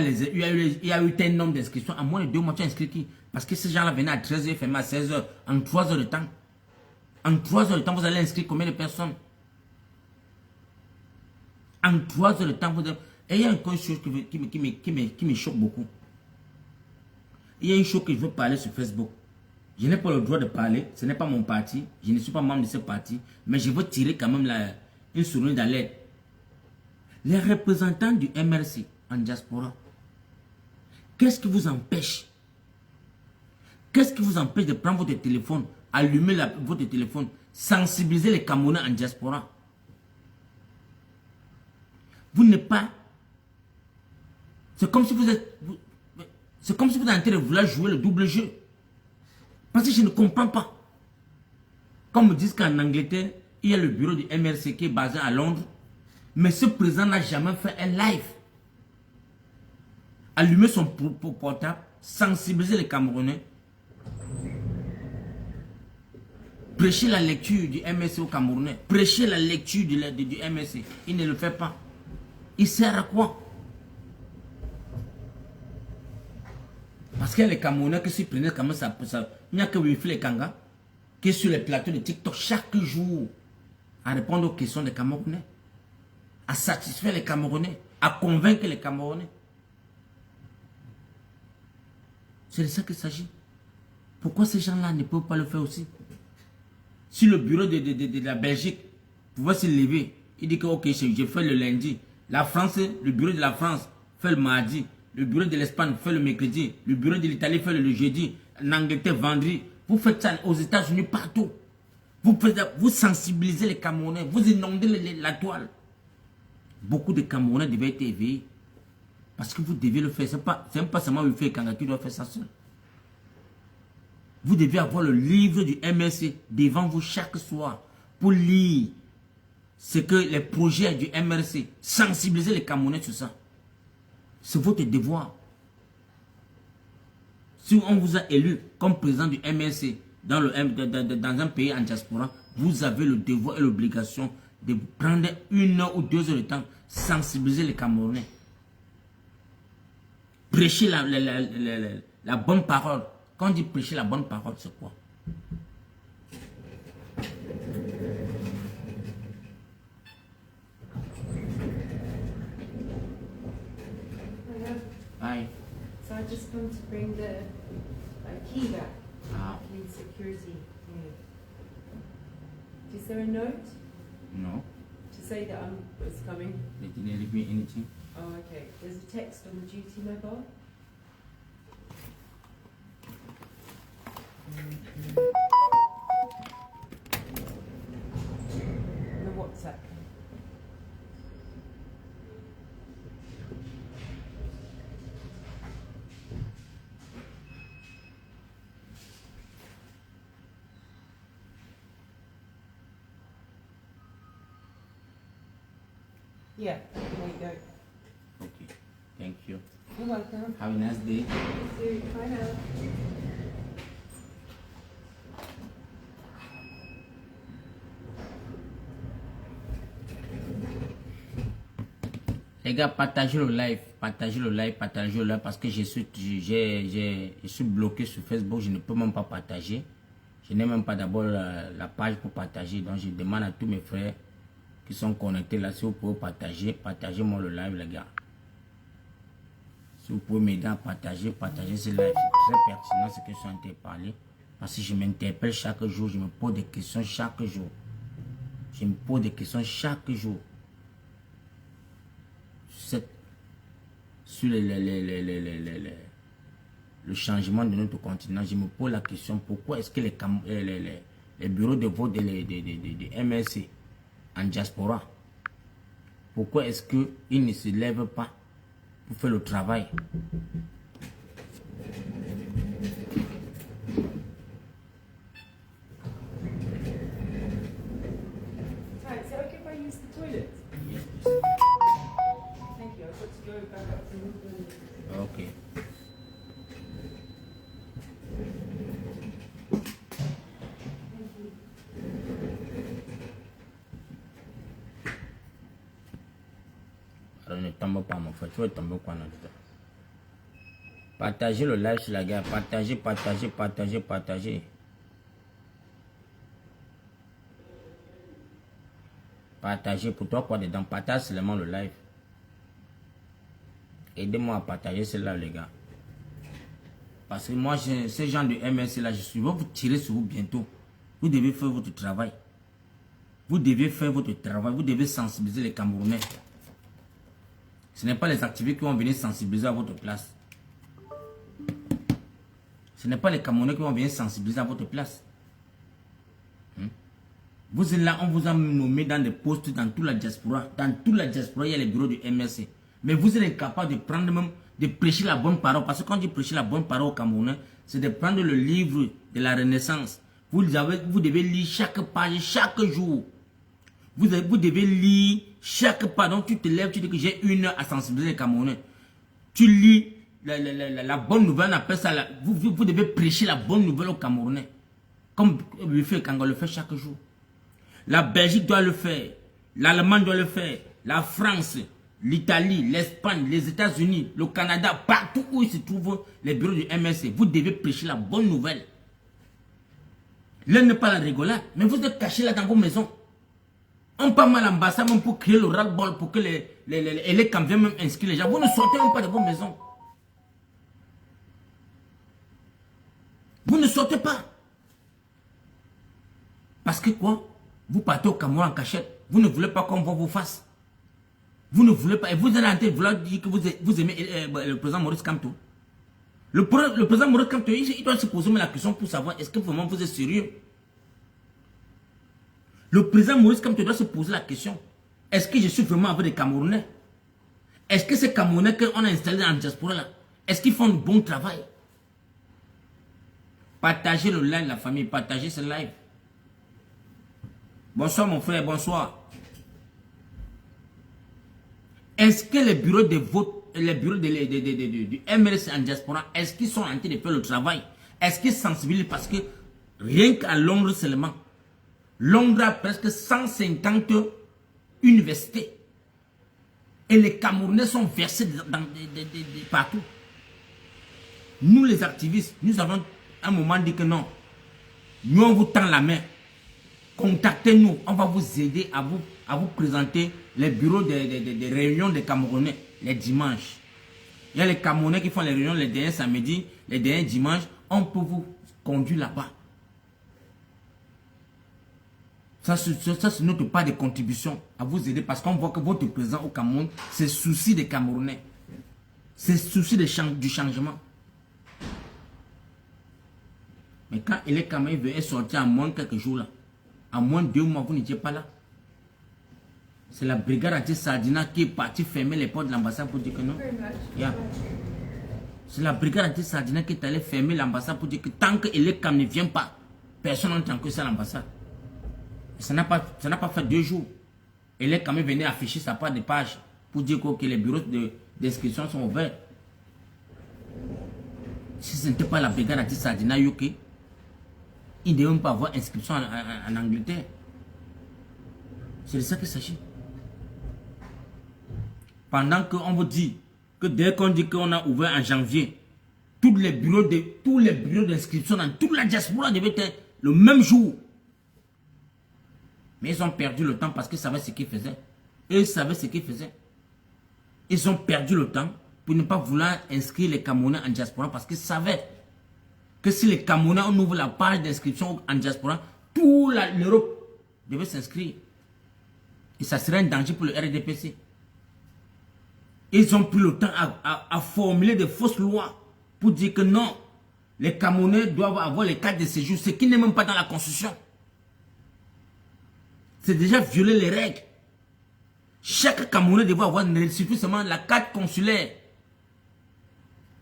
a eu tel nombre d'inscriptions. En moins de 2 mois, tu as inscrit qui? Parce que ces gens-là venaient à 13h, fermaient à 16h. En 3 heures de temps. En 3 heures de temps, vous allez inscrire combien de personnes? En 3 heures de temps, vous allez... Et il y a encore une chose qui me choque beaucoup. Il y a une chose que je veux parler sur Facebook. Je n'ai pas le droit de parler, ce n'est pas mon parti, je ne suis pas membre de ce parti, mais je veux tirer quand même une souris d'alerte. Les représentants du MRC en diaspora, qu'est-ce qui vous empêche? Qu'est-ce qui vous empêche de prendre votre téléphone, allumer votre téléphone, sensibiliser les Camerounais en diaspora? Vous n'êtes pas... C'est comme si vous êtes... C'est comme si vous êtes en train de vouloir jouer le double jeu. Parce que je ne comprends pas. Comme me disent qu'en Angleterre, il y a le bureau du MRC qui est basé à Londres. Mais ce président n'a jamais fait un live. Allumer son portable, sensibiliser les Camerounais. Prêcher la lecture du MRC aux Camerounais. Prêcher la lecture du MRC. Il ne le fait pas. Il sert à quoi? Parce qu'il y a les Camerounais qui se prenaient comme ça. Il n'y a que Wifle Kanga qui est sur les plateaux de TikTok chaque jour à répondre aux questions des Camerounais. À satisfaire les Camerounais. À convaincre les Camerounais. C'est de ça qu'il s'agit. Pourquoi ces gens-là ne peuvent pas le faire aussi? Si le bureau de la Belgique pouvait se lever, il dit que ok, je fais le lundi. La France, le bureau de la France fait le mardi. Le bureau de l'Espagne fait le mercredi. Le bureau de l'Italie fait le jeudi. L'Angleterre vendredi. Vous faites ça aux États-Unis partout. Vous sensibilisez les Camerounais. Vous inondez la toile. Beaucoup de Camerounais devaient être éveillés. Parce que vous devez le faire. Ce n'est pas seulement le fait quand tu dois faire ça seul. Vous devez avoir le livre du MRC devant vous chaque soir pour lire ce que les projets du MRC, sensibiliser les Camerounais sur ça. C'est votre devoir. Si on vous a élu comme président du MRC dans un pays en diaspora, vous avez le devoir et l'obligation de prendre 1 heure ou 2 heures de temps, sensibiliser les Camerounais. Prêcher la bonne parole. Quand on dit prêcher la bonne parole, c'est quoi? Hi. So I just come to bring the key back. Ah. Key security. Yeah. Is there a note No. to say that it's coming? They didn't leave me anything. Oh, okay. There's a text on the duty mobile. The WhatsApp. Yeah, there you go. Okay. Thank you. You're welcome. Have a nice day. Bye now. Les gars, partagez le live, partagez le live, partagez le live parce que je suis bloqué sur Facebook, je ne peux même pas partager. Je n'ai même pas d'abord la page pour partager. Donc je demande à tous mes frères qui sont connectés là, si vous pouvez partager, partagez-moi le live les gars. Si vous pouvez m'aider à partager, partagez ce live. C'est très pertinent ce que je suis en train de parler. Parce que je m'interpelle chaque jour, je me pose des questions chaque jour. Je me pose des questions chaque jour. Sur le changement de notre continent, je me pose la question, pourquoi est-ce que les bureaux de vote de MRC en diaspora, pourquoi est-ce qu'ils ne se lèvent pas pour faire le travail? Hi, is it okay if I use the toilet? Yes, Thank you. I've got to go back up to the ok. Alors ne tombe pas mon frère, tu vas tomber quoi dans le temps? Partagez le live sur la guerre, partagez, partagez, partagez, partagez. Partagez pour toi quoi dedans, partage seulement le live. Aidez-moi à partager cela les gars. Parce que moi, ce genre de MRC là, je vais vous tirer sur vous bientôt. Vous devez faire votre travail. Vous devez faire votre travail, vous devez sensibiliser les Camerounais. Ce n'est pas les activistes qui vont venir sensibiliser à votre place. Ce n'est pas les Camerounais qui vont venir sensibiliser à votre place. Vous êtes là, on vous a nommé dans des postes dans toute la diaspora. Dans toute la diaspora, il y a les bureaux du MRC. Mais vous êtes incapable de prendre même, de prêcher la bonne parole. Parce que quand je prêche la bonne parole au Camerounais, c'est de prendre le livre de la Renaissance. Vous devez lire chaque page, chaque jour. Vous devez lire chaque page. Donc tu te lèves, tu dis que j'ai 1 heure à sensibiliser les Camerounais. Tu lis la bonne nouvelle, on appelle ça, vous devez prêcher la bonne nouvelle aux Camerounais. Comme le fait quand on le fait chaque jour. La Belgique doit le faire, l'Allemagne doit le faire, la France, l'Italie, l'Espagne, les États-Unis, le Canada, partout où il se trouvent les bureaux du MRC, vous devez prêcher la bonne nouvelle. L'un n'est pas la rigolade, mais vous êtes cachés là dans vos maisons. On parle mal l'ambassade même pour créer le ras-le-bol, pour que les camps viennent même inscrire les gens. Vous ne sortez même pas de vos maisons. Vous ne sortez pas. Parce que quoi? Vous partez au Cameroun en cachette. Vous ne voulez pas qu'on voit vos faces. Vous ne voulez pas. Et vous êtes en train de vouloir dire que vous aimez le président Maurice Kamto. Le président Maurice Kamto, il doit se poser la question pour savoir est-ce que vraiment vous êtes sérieux. Le président Maurice Kamto doit se poser la question. Est-ce que je suis vraiment avec des Camerounais? Est-ce que ces Camerounais qu'on a installés dans la diaspora là, est-ce qu'ils font un bon travail? Partagez le live, la famille. Partagez ce live. Bonsoir mon frère, bonsoir. Est-ce que les bureaux de vote, les bureaux du MRC en diaspora, est-ce qu'ils sont en train de faire le travail? Est-ce qu'ils sensibilisent? Parce que rien qu'à Londres seulement, Londres a presque 150 universités. Et les Camerounais sont versés partout. Nous les activistes, nous avons à un moment dit que non. Nous on vous tend la main. Contactez-nous, on va vous aider à vous présenter les bureaux des réunions des Camerounais les dimanches. Il y a les Camerounais qui font les réunions les derniers samedis, les derniers dimanches. On peut vous conduire là-bas. Ça c'est notre part de contribution à vous aider parce qu'on voit que votre présence au Cameroun, c'est souci des Camerounais. C'est souci du changement. Mais quand il est quand même venu sortir en moins de quelques jours là, en moins de 2 mois, vous n'étiez pas là. C'est la brigade anti-Sardina qui est partie fermer les portes de l'ambassade pour dire que non. Yeah. C'est la brigade anti-Sardina qui est allée fermer l'ambassade pour dire que tant que Elekam ne vient pas, personne n'entend que c'est l'ambassade. Ça n'a pas fait 2 jours. Elekam est venu afficher sa part de page pour dire que les bureaux d'inscription sont ouverts. Si ce n'était pas la brigade anti-Sardina UK, il ne devait même pas avoir inscription en Angleterre. C'est de ça qu'il s'agit. Pendant qu'on vous dit que dès qu'on dit qu'on a ouvert en janvier, tous les bureaux d'inscription dans toute la diaspora devaient être le même jour. Mais ils ont perdu le temps parce qu'ils savaient ce qu'ils faisaient. Et ils savaient ce qu'ils faisaient. Ils ont perdu le temps pour ne pas vouloir inscrire les Camerounais en diaspora parce qu'ils savaient que si les Camerounais on ouvre la page d'inscription en diaspora, toute l'Europe devait s'inscrire. Et ça serait un danger pour le RDPC. Ils ont pris le temps à formuler de fausses lois pour dire que non, les Camerounais doivent avoir les cartes de séjour, ce qui n'est même pas dans la Constitution. C'est déjà violer les règles. Chaque Camerounais devrait avoir suffisamment la carte consulaire.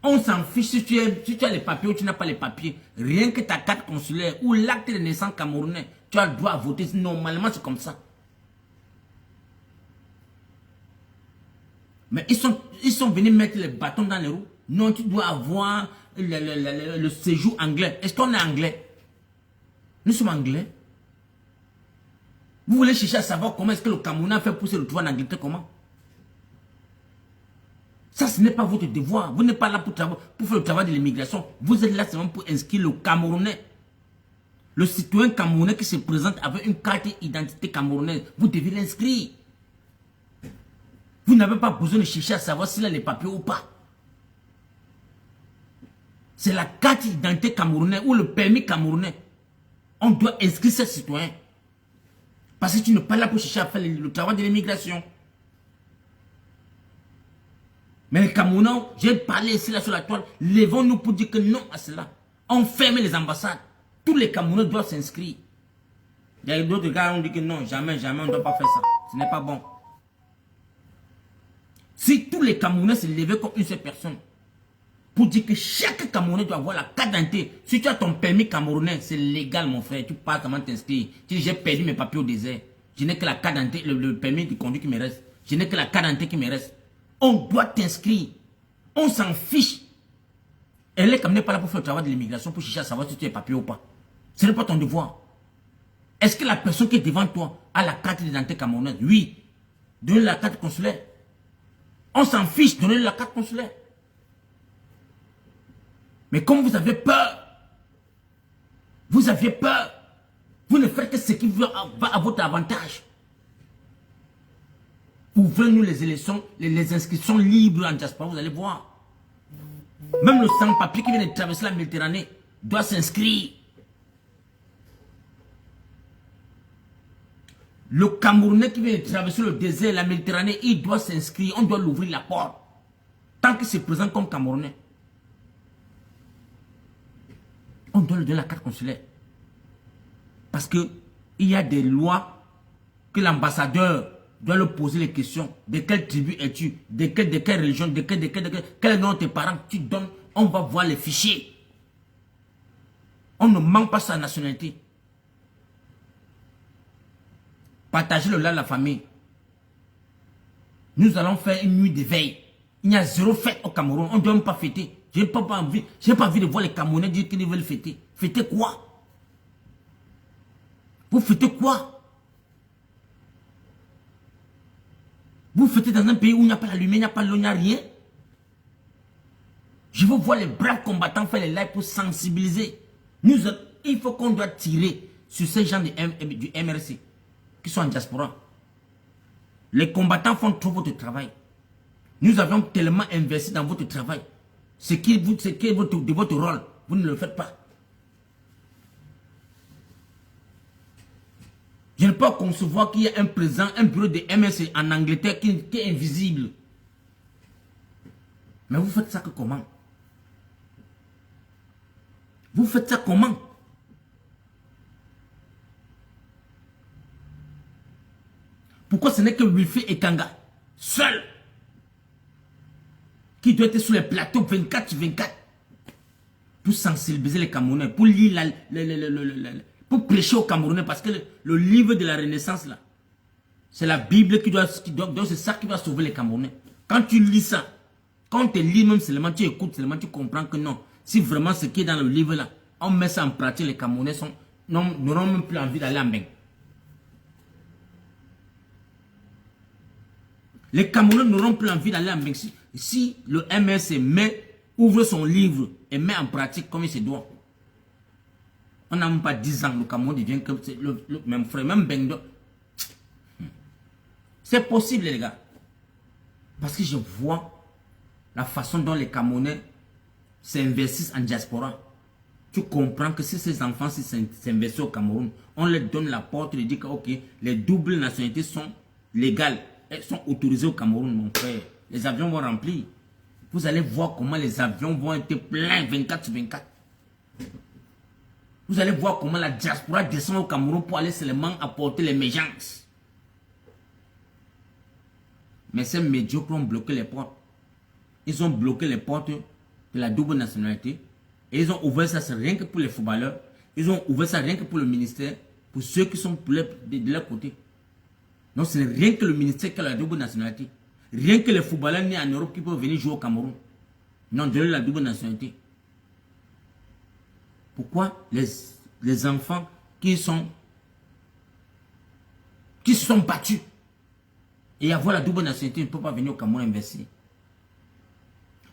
On s'en fiche si tu as les papiers ou tu n'as pas les papiers. Rien que ta carte consulaire ou l'acte de naissance camerounais, tu as le droit à voter. Normalement, c'est comme ça. Mais ils sont venus mettre les bâtons dans les roues. Non, tu dois avoir le séjour anglais. Est-ce qu'on est anglais? Nous sommes anglais. Vous voulez chercher à savoir comment est-ce que le Camerounais a fait pousser le toit en Angleterre, comment? Ça, ce n'est pas votre devoir. Vous n'êtes pas là pour faire le travail de l'immigration. Vous êtes là seulement pour inscrire le Camerounais. Le citoyen camerounais qui se présente avec une carte d'identité camerounaise, vous devez l'inscrire. Vous n'avez pas besoin de chercher à savoir s'il a les papiers ou pas. C'est la carte d'identité camerounaise ou le permis camerounais. On doit inscrire ce citoyen. Parce que tu n'es pas là pour chercher à faire le travail de l'immigration. Mais les Camerounais, j'ai parlé ici là sur la toile, levons-nous pour dire que non à cela. On ferme les ambassades. Tous les Camerounais doivent s'inscrire. Il y a d'autres gars qui ont dit que non, jamais, jamais, on ne doit pas faire ça. Ce n'est pas bon. Si tous les Camerounais se levaient comme une seule personne, pour dire que chaque Camerounais doit avoir la carte d'identité. Si tu as ton permis camerounais, c'est légal, mon frère. Tu pars comment t'inscrire. Tu dis, j'ai perdu mes papiers au désert. Je n'ai que la carte d'identité, le permis de conduire qui me reste. Je n'ai que la carte d'identité qui me reste. On doit t'inscrire. On s'en fiche. Elle est comme n'est pas là pour faire le travail de l'immigration, pour chercher à savoir si tu es papier ou pas. Ce n'est pas ton devoir. Est-ce que la personne qui est devant toi a la carte d'identité camerounaise? Oui. Donnez la carte consulaire. On s'en fiche, donnez la carte consulaire. Mais comme vous avez peur, vous aviez peur, vous ne faites que ce qui va à votre avantage. Ouvrez-nous les élections, les inscriptions libres en diaspora, vous allez voir. Même le sans-papier qui vient de traverser la Méditerranée doit s'inscrire. Le Camerounais qui vient de traverser le désert, la Méditerranée, il doit s'inscrire, on doit l'ouvrir la porte. Tant qu'il se présente comme Camerounais. On doit lui donner la carte consulaire. Parce que il y a des lois que l'ambassadeur doit lui poser les questions. De quelle tribu es-tu? De quelle religion? Quel nom de tes parents tu donnes? On va voir les fichiers. On ne manque pas sa nationalité. Partagez le lait de la famille. Nous allons faire une nuit de veille. Il y a zéro fête au Cameroun. On ne doit même pas fêter. Je n'ai pas envie de voir les Camerounais dire qu'ils veulent fêter. Fêter quoi? Vous fêtez quoi? Vous fêtez dans un pays où il n'y a pas la lumière, il n'y a pas l'eau, il n'y a rien. Je veux voir les braves combattants faire les lives pour sensibiliser. Il faut qu'on doit tirer sur ces gens du MRC qui sont en diaspora. Les combattants font trop votre travail. Nous avons tellement investi dans votre travail. Ce qui est de votre rôle, vous ne le faites pas. Je ne peux pas concevoir qu'il y ait un président, un bureau de MSC en Angleterre qui est invisible. Mais vous faites ça que comment? Vous faites ça comment? Pourquoi ce n'est que Wilfried Ekanga, seul, qui doit être sur les plateaux 24/24 pour sensibiliser les Camerounais, pour lire pour prêcher aux Camerounais, parce que le livre de la Renaissance là, c'est la Bible c'est ça qui va sauver les Camerounais. Quand tu lis ça, quand tu lis même seulement, tu écoutes seulement, tu comprends que non, si vraiment ce qui est dans le livre là, on met ça en pratique, les Camerounais n'auront même plus envie d'aller en bain. Les Camerounais n'auront plus envie d'aller en bain. Si le MSC ouvre son livre et met en pratique comme il se doit. On n'a même pas 10 ans, le Cameroun devient comme le même frère, même Bengdo. C'est possible, les gars. Parce que je vois la façon dont les Camerounais s'investissent en diaspora. Tu comprends que si ces enfants s'investissent au Cameroun, on leur donne la porte et dit que ok, les doubles nationalités sont légales. Elles sont autorisées au Cameroun, mon frère. Les avions vont remplir. Vous allez voir comment les avions vont être pleins 24/24. Vous allez voir comment la diaspora descend au Cameroun pour aller seulement apporter l'émergence. Mais ces médiocres ont bloqué les portes. Ils ont bloqué les portes de la double nationalité. Et ils ont ouvert ça rien que pour les footballeurs. Ils ont ouvert ça rien que pour le ministère. Pour ceux qui sont de leur côté. Non, ce n'est rien que le ministère qui a la double nationalité. Rien que les footballeurs nés en Europe qui peuvent venir jouer au Cameroun. Non, de la double nationalité. Pourquoi les enfants qui se sont battus et avoir la double nationalité ne peuvent pas venir au Cameroun investir?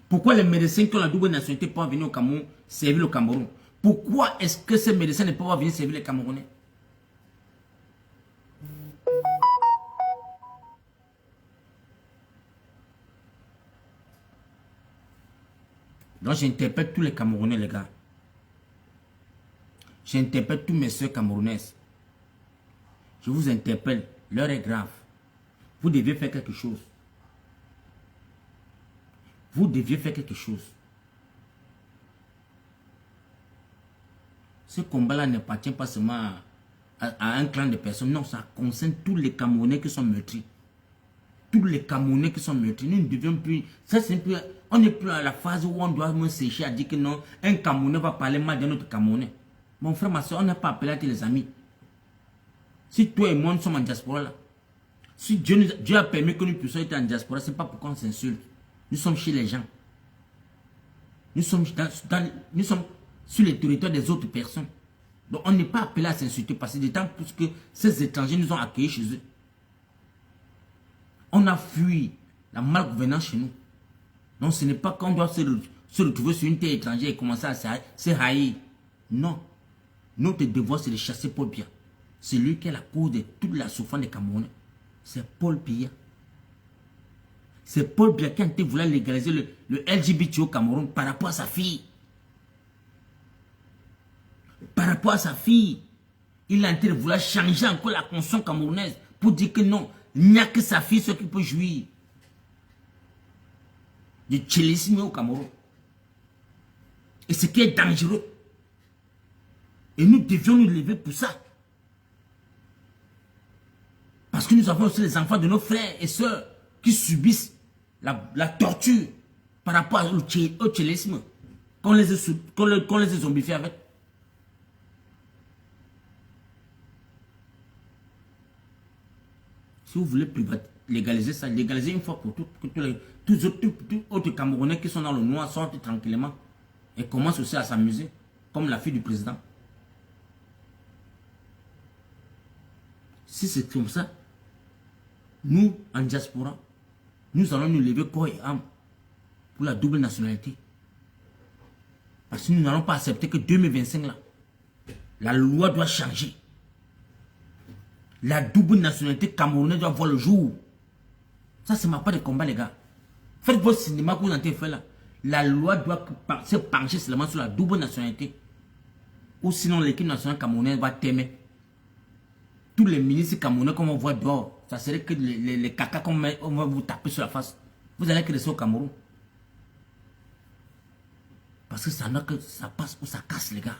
Pourquoi les médecins qui ont la double nationalité peuvent venir au Cameroun servir le Cameroun? Pourquoi est-ce que ces médecins ne peuvent pas venir servir les Camerounais? Donc j'interpelle tous les Camerounais, les gars. J'interpelle tous mes soeurs camerounaises. Je vous interpelle. L'heure est grave. Vous devez faire quelque chose. Vous deviez faire quelque chose. Ce combat-là n'appartient pas seulement à un clan de personnes. Non, ça concerne tous les Camerounais qui sont meurtris. Tous les Camerounais qui sont meurtris. Nous ne devions plus... Ça, c'est plus... On n'est plus à la phase où on doit me sécher à dire que non, un Camerounais va parler mal d'un autre Camerounais. Mon frère, ma soeur, on n'a pas appelé à tes les amis. Si toi et moi, nous sommes en diaspora là, si Dieu a permis que nous puissions être en diaspora, ce n'est pas pourquoi on s'insulte. Nous sommes chez les gens. Nous sommes sur les territoires des autres personnes. Donc on n'est pas appelé à s'insulter parce que d'autant plus que ces étrangers nous ont accueillis chez eux. On a fui la malgouvernance chez nous. Donc ce n'est pas qu'on doit se retrouver sur une terre étrangère et commencer à se haïr. Non. Notre devoir c'est de chasser Paul Biya. C'est lui qui est la cause de toute la souffrance des Camerounais. C'est Paul Biya. C'est Paul Biya qui a été voulu légaliser le LGBT au Cameroun par rapport à sa fille. Par rapport à sa fille. Il a été voulu changer encore la constitution camerounaise pour dire que non, il n'y a que sa fille ce qui peut jouir du tchélisme au Cameroun. Et ce qui est dangereux. Et nous devions nous lever pour ça. Parce que nous avons aussi les enfants de nos frères et sœurs qui subissent la torture par rapport au tchélisme qu'on les a zombifiés avec. Si vous voulez légaliser ça, légaliser une fois pour toutes, que tous les autres Camerounais qui sont dans le noir sortent tranquillement et commencent aussi à s'amuser, comme la fille du président. Si c'est comme ça, nous, en diaspora, nous allons nous lever corps et âme pour la double nationalité. Parce que nous n'allons pas accepter que 2025 là, la loi doit changer. La double nationalité camerounaise doit voir le jour. Ça, c'est ma part de combat, les gars. Faites votre cinéma que vous avez fait là. La loi doit se pencher seulement sur la double nationalité. Ou sinon, l'équipe nationale camerounaise va t'aimer. Tous les ministres camerounais qu'on va voir dehors, ça serait que les caca qu'on va vous taper sur la face. Vous allez rester au Cameroun. Parce que ça n'a que ça passe ou ça casse, les gars.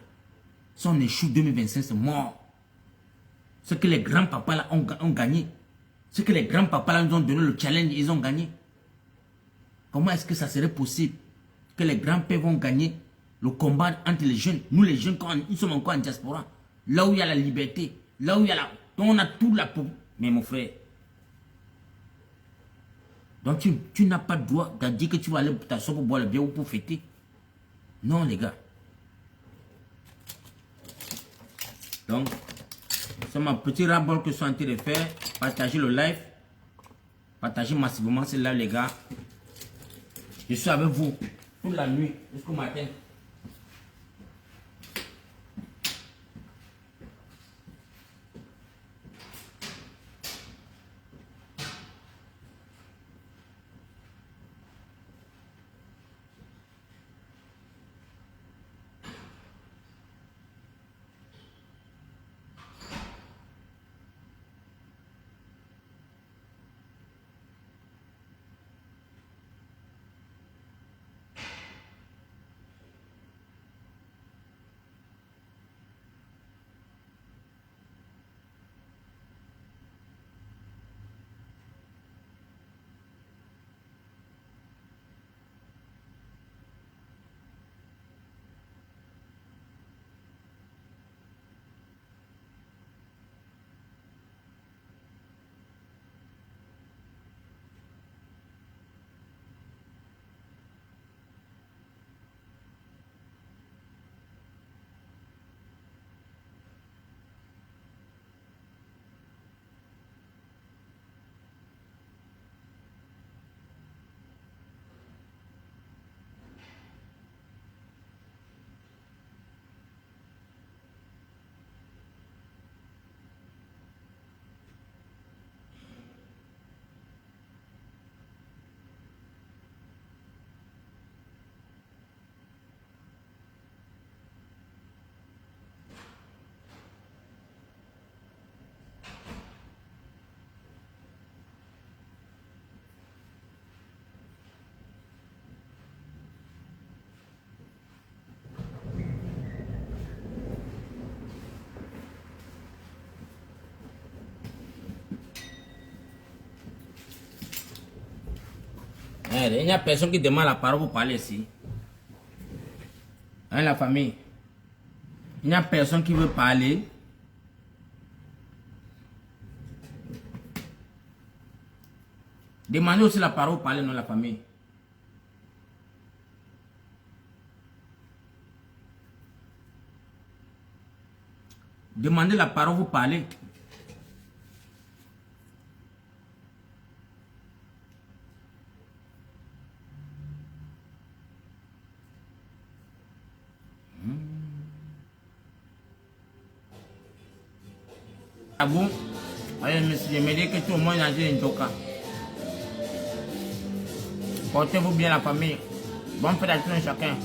Si on échoue 2025, c'est mort. Ce que les grands-papas là ont gagné. Ce que les grands-papas là nous ont donné le challenge, ils ont gagné. Comment est-ce que ça serait possible que les grands-pères vont gagner le combat entre les jeunes? Nous les jeunes, quand nous sommes encore en diaspora, là où il y a la liberté, là où il y a la... Donc on a tout la... Mais mon frère, donc tu n'as pas le droit de dire que tu vas aller t'asseoir pour boire le bien ou pour fêter. Non les gars. Donc, c'est mon petit rapport que je suis en train de faire. Partagez le live. Partagez massivement ce live les gars. Je suis avec vous toute la nuit jusqu'au matin. Il n'y a personne qui demande la parole pour parler ici. Hein, la famille? Il n'y a personne qui veut parler. Demandez aussi la parole pour parler dans la famille. Demandez la parole pour parler. Ah bon? Allez, monsieur, je me dis que tout le monde a dit un joker. Portez-vous bien la famille. Bonne fête à tous et chacun.